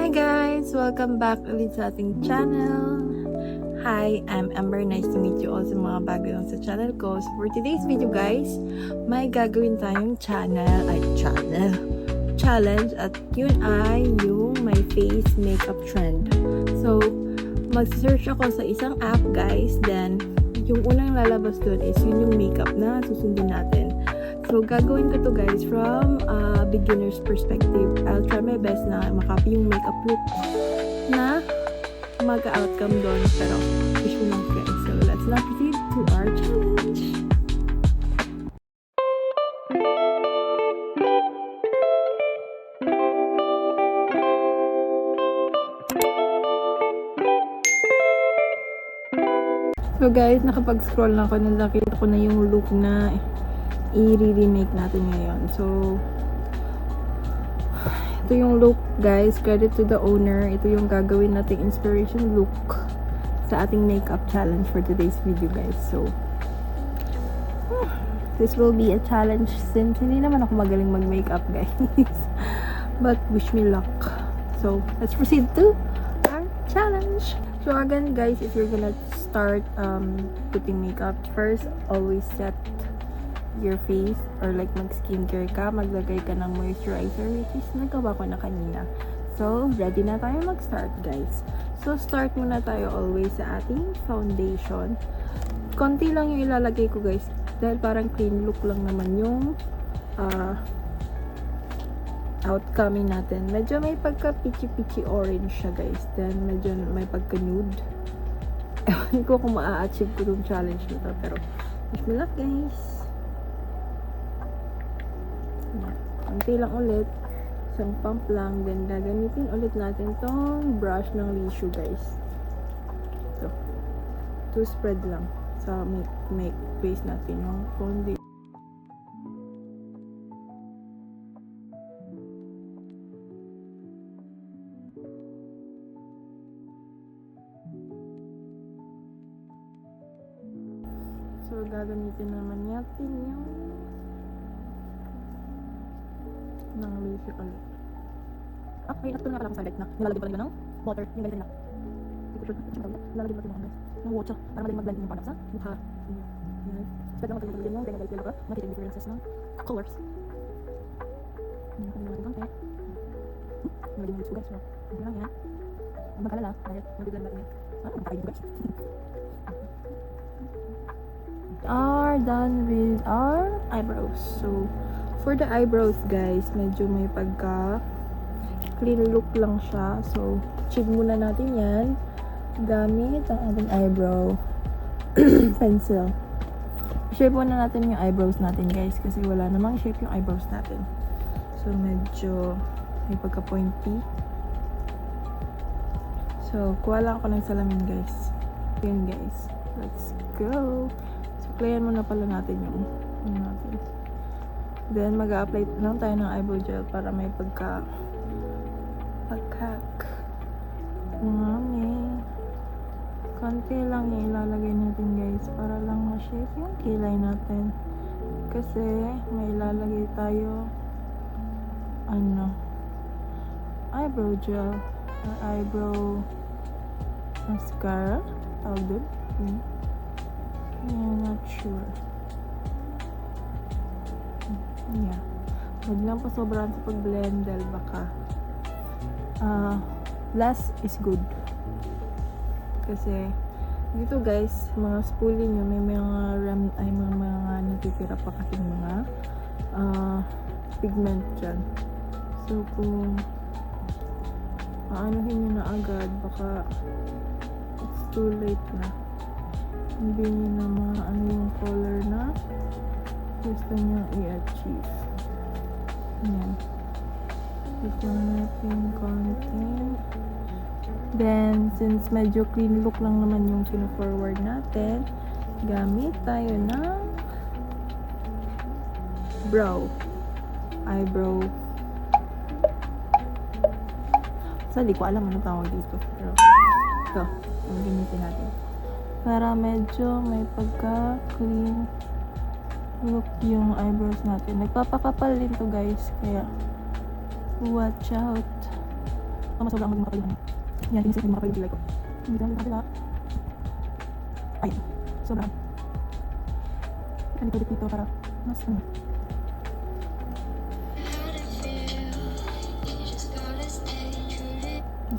Hi guys! Welcome back ulit sa ating channel. Hi, I'm Amber. Nice to meet you all sa mga bago lang sa channel ko. So for today's video guys, may gagawin tayong challenge at yun ay yung my face makeup trend. So, mag-search ako sa isang app guys, then yung unang lalabas doon is yun yung makeup na susundin natin. So, gagawin ko to guys from a beginner's perspective. I'll try my best na makopy yung makeup look na mag-outcome doon. Pero, wish mo lang guys. So, let's now proceed to our challenge. So guys, nakapag-scroll na ako, nakita ko na yung look na i-remake natin ngayon. So, ito yung look guys, credit to the owner. Ito yung gagawin nating inspiration look sa ating makeup challenge for today's video guys. So, this will be a challenge since hindi naman ako magaling mag-makeup guys. But wish me luck. So, let's proceed to our challenge. So again guys, if you're gonna start putting makeup, first always set your face or like mag skincare ka, maglagay ka ng moisturizer which is nagawa ko na kanina. So ready na tayo mag-start guys. So start muna tayo always sa ating foundation. Konti lang yung ilalagay ko guys dahil parang clean look lang naman yung outcome natin. Medyo may pagka peachy orange siya guys. Then medyo may pagka nude. Ewan ko kung maa-achieve ko yung challenge nito. Pero wish me luck guys. Konti lang ulit. Isang pump lang. Then gagamitin ulit natin tong brush ng Lissue guys. So, to spread lang sa make face natin yung foundation. So, gagamitin naman natin yung ng Lissue ulit. Okay, natutunan ka lang sa light na nilalagay pa lang ng water, yung ganito na. Nilalagay mo ito mga guys. Ng water, para madaling mag-blend yung products sa mukha. Yan. Spread lang magpapagin mo, then nagagay ka, makita yung differences ng colors. Yan, nakalagay natin konti. Nilagay mo guys, so, hindi lang yan. Huwag magkalala, dahil mag-blend natin yan. Magkakain mo guys. Are done with our eyebrows. So, for the eyebrows guys, medyo may pagka clean look lang siya. So, achieve muna natin yan gamit ang ating eyebrow pencil. Shape muna natin yung eyebrows natin guys kasi wala namang shape yung eyebrows natin. So, medyo may pagka pointy. So, kuha lang ako ng salamin guys. Yan guys. Let's go! Applyan muna pala natin yung natin. Then, mag-a-apply lang tayo ng eyebrow gel para may pagkak. Konti lang yung ilalagay natin guys para lang ma-shape yung kilay natin. Kasi, may ilalagay tayo eyebrow gel or eyebrow mascara. Tawag doon. I'm not sure. Yeah. Huwag lang pa sobrang sa pag-blend dahil baka less is good. Kasi dito guys, mga spoolie nyo, may mga mga natitira pa kasing mga pigment dyan. So kung aanuhin nyo na agad, baka it's too late na. Hindi nyo na maano yung color na gusto nyo i-achieve. Yan. Gusto natin konti. Then, since medyo clean look lang naman yung pino-forward natin, gamit tayo ng eyebrow. So, di ko alam ano tawag dito. Pero, ito. Ang gamitin natin. Para medyo may pagka-clean look yung eyebrows natin. Nagpapakapal din to guys, kaya watch out. Masobra ang maging makapal yung yan, tinisip yung makapal yung kilay ko. Hindi lang kapila. Ay, sobra. Ano ko dito para mas ano.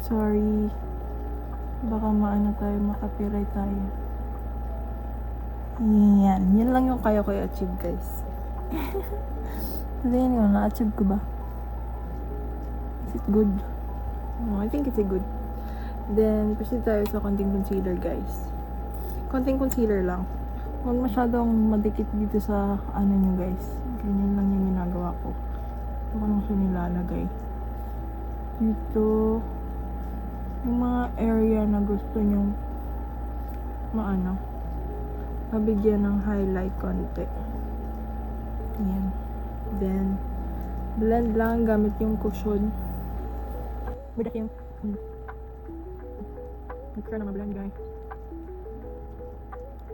Sorry. Baka maano tayo, makapiright tayo. Yan. Yan lang yung kaya ko i-achieve, guys. Then yun, na-achieve ko ba? Is it good? No, I think it's a good. Then, proceed tayo sa konting concealer, guys. Konting concealer lang. Huwag masyadong madikit dito sa ano nyo, guys. Ganyan lang yung ginagawa ko. Ito ko nang siya nilalagay. Dito. Yung mga area na gusto nyo maano, mabigyan ng highlight konti. Yan. Then, blend lang gamit yung cushion. With yung mixer na ma-blend, guys.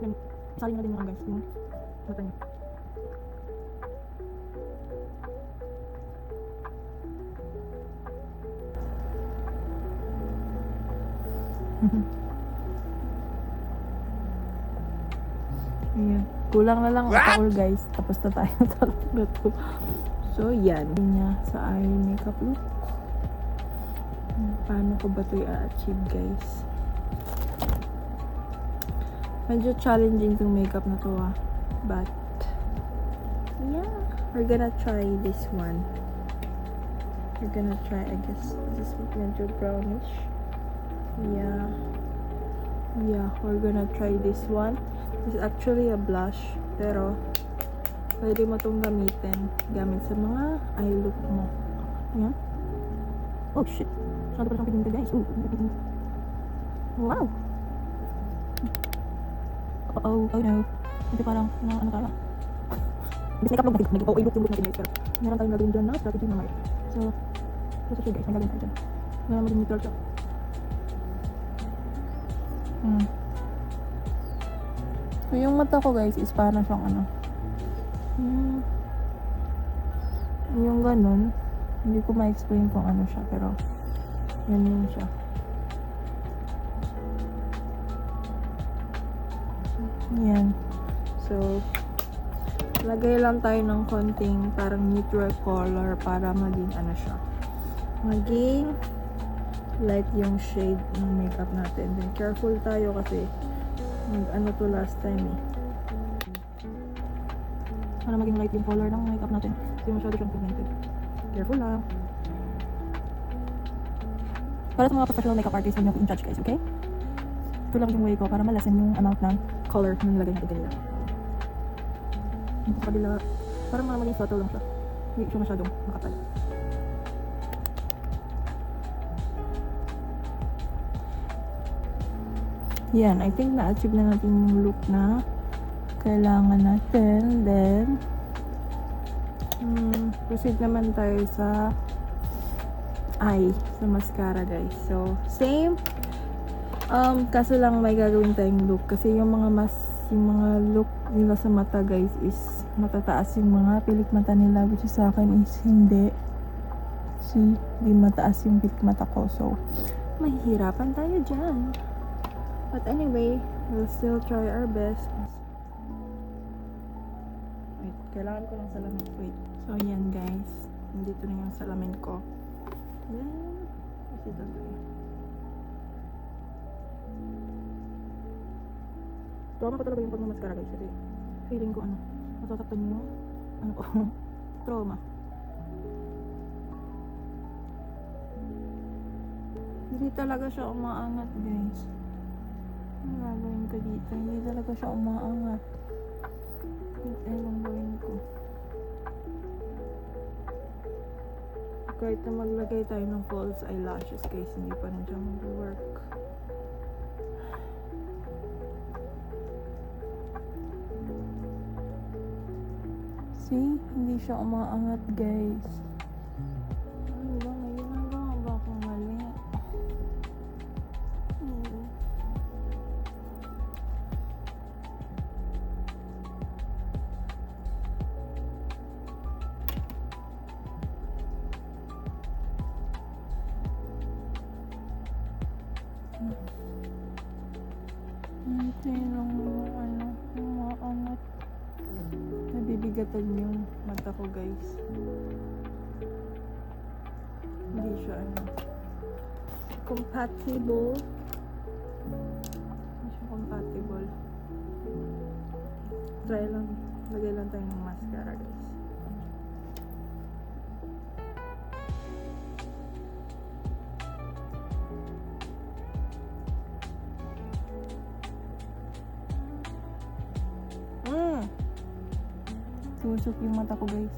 Then, salin na din mga guys yung mata nyo. Ayan. Kulang na lang ako guys. Tapos na tayo talaga to. So, yan. Niya sa eye makeup look. Paano ko ba ito i-achieve guys? Medyo challenging itong makeup na to But, yeah. We're gonna try this one. We're gonna try, I guess, this medyo brownish. Yeah, we're gonna try this one. This is actually a blush, pero pwede mo itong gamitin gamit sa mga eye look mo. Ayan. Oh shit, masyado pa siyang pinita guys. Wow. Oh no, hindi parang na ano tayo. Bis makeup look, nag-okay look yung look natin guys, pero meron tayong gagawin dyan na strategy na ngayon. So siya guys, may gagawin tayo dyan. Meron maging neutral siya. So, yung mata ko guys is parang siyang ano. Yung ganun. Hindi ko ma-explain kung ano siya. Pero, yun siya. Yan. So, lagay lang tayo ng konting parang neutral color para maging ano siya. Maging light yung shade ng makeup natin. Then careful tayo kasi ano to last time para maging light yung color ng makeup natin. Kasi masyado siyang pigmented. Careful lang. Para sa mga professional makeup artists, huwag niyo ako in-judge guys, okay? Ito lang yung way ko para malasin yung amount ng color na nilagay natin kanina. Yung kabila, parang maging subtle lang siya. Hindi siya masyadong makapal. Yan, I think na-achieve na natin yung look na kailangan natin. Then, proceed naman tayo sa eye, sa mascara guys. So, same. Kaso lang may gagawin tayong look. Kasi yung mga look nila sa mata guys is matataas yung mga pilik mata nila. Which is sa akin is hindi. See, hindi mataas yung pilik mata ko. So, mahihirapan tayo dyan. But anyway, we'll still try our best. Wait, kailangan ko ng salamin. Wait. So, yan guys. Nandito na yung salamin ko. Then, kasi ito tayo. Trauma ko talaga yung pagmamaskara guys. Kasi feeling ko masasaktan yung ko. Trauma. Hindi talaga siya umaangat guys. Ang gagawin ko dito, hindi talaga siya umaangat. Anong gawin ko? Kahit na maglagay tayo ng false eyelashes guys, hindi pa rin siya mag-work. See? Hindi siya umaangat guys. Ano ba? May ginagawa ba akong mali? Hintayin lang yung ano, yung mga angat. Nabibigatan yung mata ko, guys. Hindi siya ano. Compatible. Hindi siya compatible. Try lang. Lagay lang tayo ng mascara, guys. Susok yung mata ko, guys.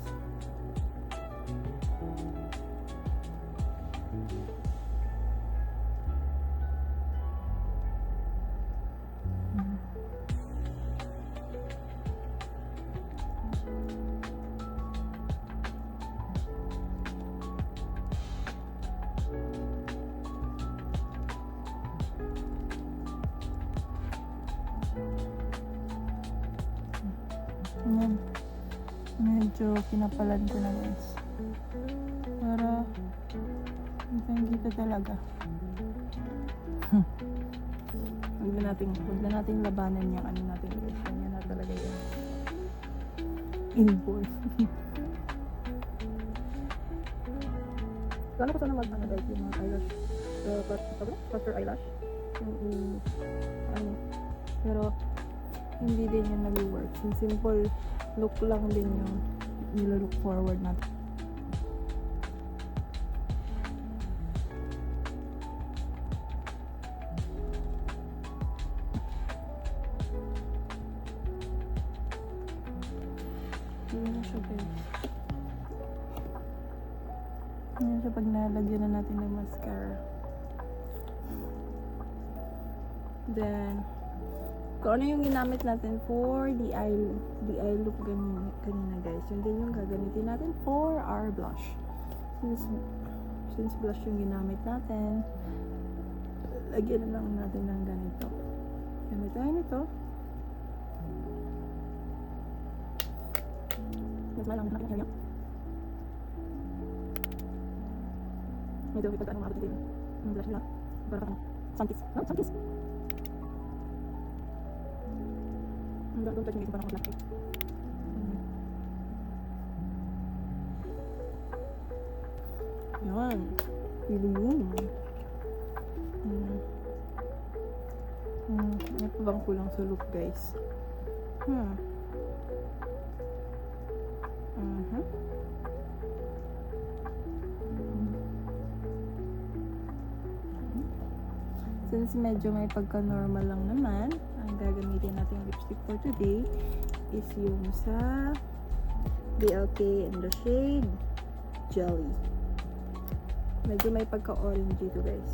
Ayan. Medyo pinapalan ko na, guys. Para kita talaga. Huwag na natin labanan yung ano natin, guys. Ganyan na talaga yung inborn. Gano'n ko sana mag-ano, guys, yung mga eyelash. Cluster eyelash. Yung ano. Pero hindi din yung nag-work. Yung simple look lang din yung nilalook forward natin. Yun na siya, guys. Yun siya pag nalagyan na natin ng mascara. Then, kung ano yung ginamit natin for the eye look kanina, guys. Yun din yung gagamitin natin for our blush. Since blush yung ginamit natin, lagyan na lang natin ng ganito. Gamit tayo nito. Nagmala lang natin yung medyo may pagkaan mga din yung blush nila. Para kang sunkiss. No? Sunkiss! Don't touch me, parang mag-black eye. Yan. Pili yun. Ano pa bang kulang sa look, guys? Since medyo may pagka-normal lang naman, ang gagamitin natin lipstick for today is yung sa BLK in the shade Jelly. Medyo may pagka-orange dito, guys.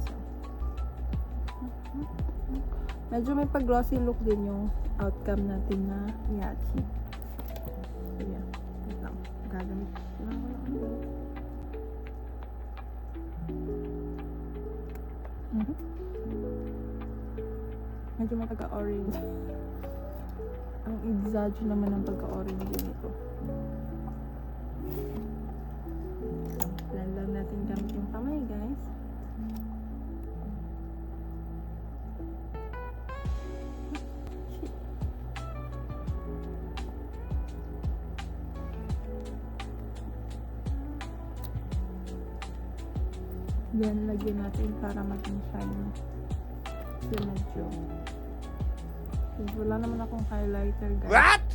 Medyo may pag-glossy look din yung outcome natin na Yachi. So, yeah. Wait lang. Gagamit lang ako ng medyo may pagka-orange. Ang exaggerate naman ng pagka-orange nito. Blend lang natin gamit yung kamay, guys. Yan, lagyan natin para maging shiny. So, medyo. Wala naman akong highlighter, guys. What?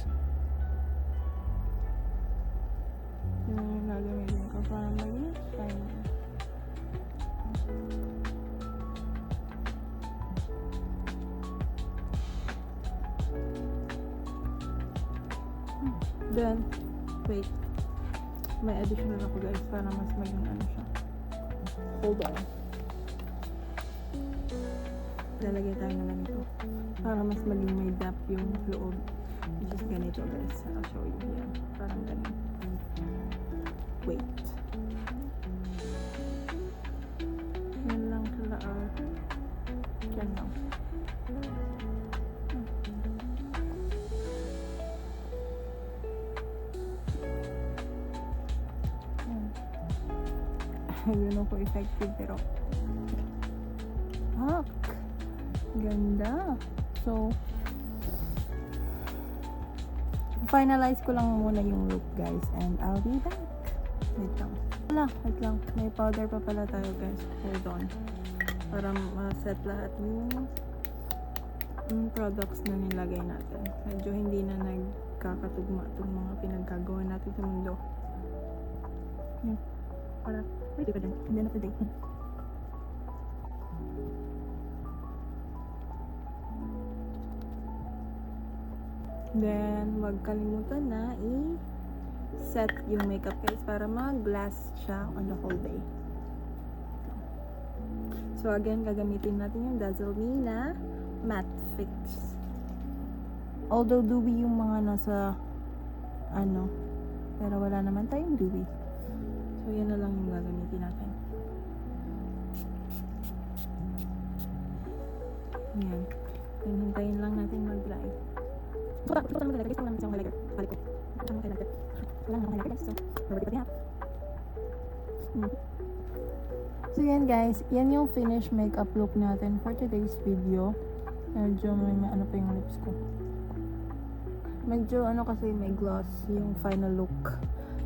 Yung gagamitin ko para maging shiny. Then, wait. May additional ako, guys, para mas maging ano siya. Hold on. Lalagay tayo na lang ito para mas maging may depth yung loob. Which is ganito, guys. I'll show you here. Parang ganito. Wait. Yan lang sila. Yan lang. I don't know kung effective, pero Ganda. So, finalize ko lang muna yung look, guys. And I'll be back. Wait lang. Wait lang. May powder pa pala tayo, guys. Hold on. Para ma-set lahat yung products na nilagay natin. Medyo hindi na nagkakatugma itong mga pinagkagawa natin sa mundo. Yan. Para, ready ka din. Hindi na today. Then, wag kalimutan na i-set yung makeup, guys, para mag-last siya on the whole day. So, again, gagamitin natin yung Dazzle Me na Matte Fix. Although, dewy yung mga nasa, pero wala naman tayong dewy. So, yan na lang yung gagamitin natin. Yan. Then, hintayin lang natin mag-dry. So, ito lang mag-dry. Guys, ito lang siyang highlighter. Balik ko. Ito lang highlighter. Wala lang highlighter, guys. So, nobody pa diha. So, yan, guys. Yan yung finished makeup look natin for today's video. Medyo may ano pa yung lips ko. Medyo kasi may gloss yung final look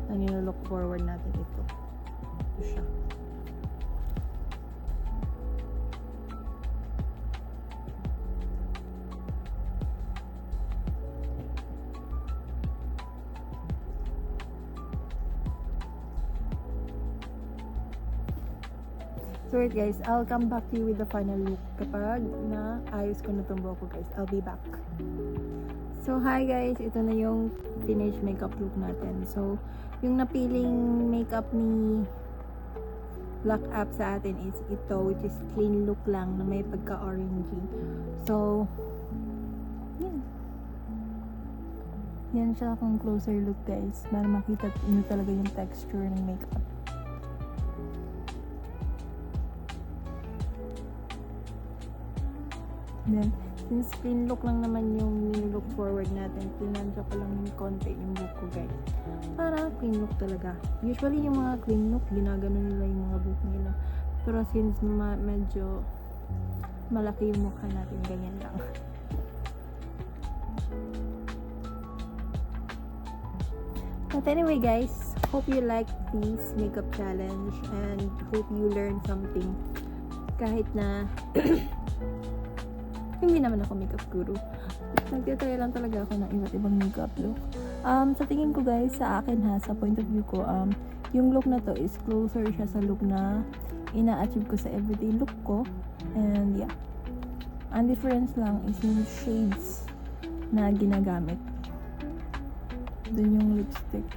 na nilo-look forward natin ito. Ito siya. So wait, guys, I'll come back to you with the final look kapag naayos ko na itong buhok ko, guys. I'll be back. So hi guys, ito na yung finished makeup look natin. So yung napiling makeup ni Black App sa atin is ito, which is clean look lang na may pagka-orangey. So yan siya kung closer look, guys, para makita nyo talaga yung texture ng makeup. Then, since clean look lang naman yung look forward natin, tinansya ko lang yung konti yung buhok ko, guys. Para clean look talaga. Usually, yung mga clean look, ginagano nila yung mga buhok nila. Pero since medyo malaki yung mukha natin, ganyan lang. But anyway, guys, hope you like this makeup challenge and hope you learn something. Kahit na hindi naman ako makeup guru. Nagtitry lang talaga ako ng iba't ibang makeup look. Sa tingin ko, guys, sa akin sa point of view ko, yung look na to is closer siya sa look na ina-achieve ko sa everyday look ko. And yeah. Ang difference lang is yung shades na ginagamit. Dun yung lipstick.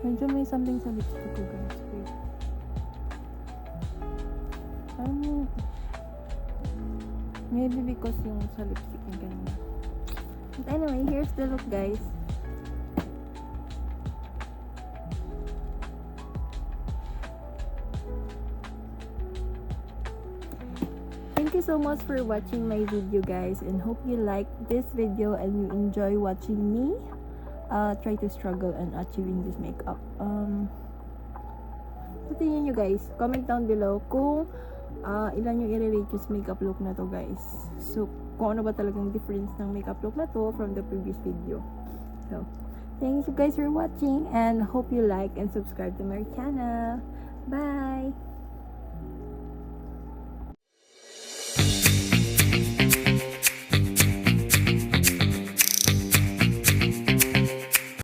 Medyo may something sa lipstick ko, guys. Wait. Maybe because yung sa lipstick yung ganyan. But anyway, here's the look, guys. Thank you so much for watching my video, guys, and hope you like this video and you enjoy watching me try to struggle and achieving this makeup. Sa tingin nyo, guys, comment down below kung ilan yung i-rate yung makeup look na to, guys. So, kung ano ba talagang difference ng makeup look na to from the previous video. So, thank you guys for watching and hope you like and subscribe to my channel. Bye!